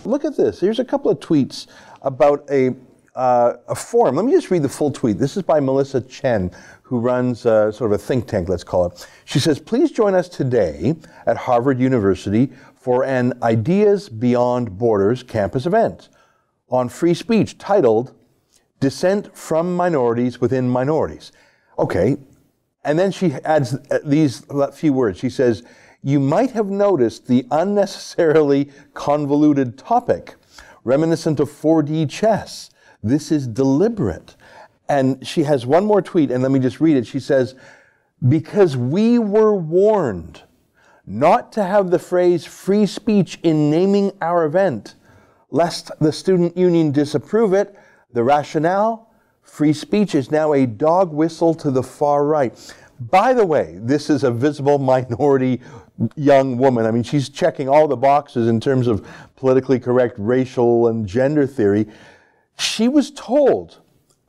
Look at this. Here's a couple of tweets about a forum. Let me just read the full tweet. This is by Melissa Chen, who runs sort of a think tank, let's call it. She says, please join us today at Harvard University for an Ideas Beyond Borders campus event on free speech titled Dissent from Minorities Within Minorities. Okay, and then she adds these few words. She says, you might have noticed the unnecessarily convoluted topic, reminiscent of 4D chess. This is deliberate. And she has one more tweet, and let me just read it. She says, because we were warned not to have the phrase free speech in naming our event, lest the student union disapprove it, the rationale, free speech is now a dog whistle to the far right. By the way, this is a visible minority young woman. I mean, she's checking all the boxes in terms of politically correct racial and gender theory. She was told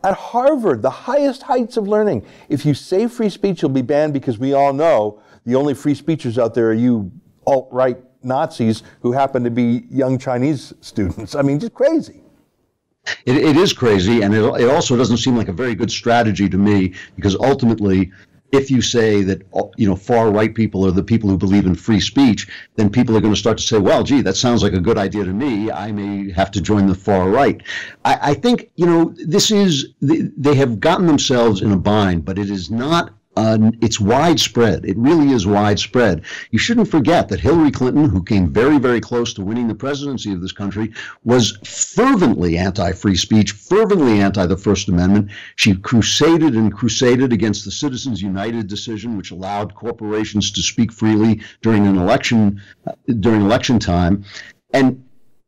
at Harvard, the highest heights of learning, if you say free speech, you'll be banned, because we all know the only free speechers out there are you alt-right Nazis who happen to be young Chinese students. I mean, just crazy. It is crazy, and it also doesn't seem like a very good strategy to me, because ultimately, if you say that, you know, far right people are the people who believe in free speech, then people are going to start to say, well, gee, that sounds like a good idea to me. I may have to join the far right. I think, you know, they have gotten themselves in a bind, but it is not. It's widespread. It really is widespread. You shouldn't forget that Hillary Clinton, who came very, very close to winning the presidency of this country, was fervently anti-free speech, fervently anti the First Amendment. She crusaded and crusaded against the Citizens United decision, which allowed corporations to speak freely during an election, during election time. And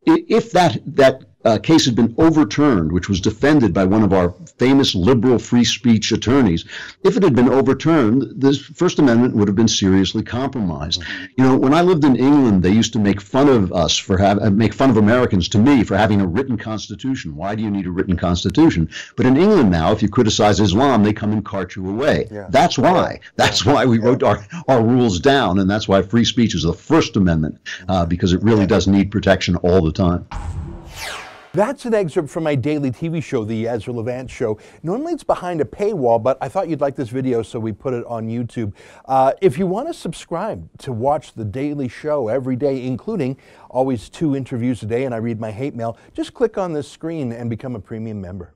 if that case had been overturned, which was defended by one of our famous liberal free speech attorneys, if it had been overturned, the First Amendment would have been seriously compromised. You know, when I lived in England, they used to make fun of us make fun of Americans, to me, for having a written constitution. Why do you need a written constitution? But in England now, if you criticize Islam, they come and cart you away. Yeah. That's why. That's why we wrote our rules down, and that's why free speech is the First Amendment, because it really does need protection all the time. That's an excerpt from my daily TV show, The Ezra Levant Show. Normally it's behind a paywall, but I thought you'd like this video, so we put it on YouTube. If you want to subscribe to watch the daily show every day, including always 2 interviews a day, and I read my hate mail, just click on this screen and become a premium member.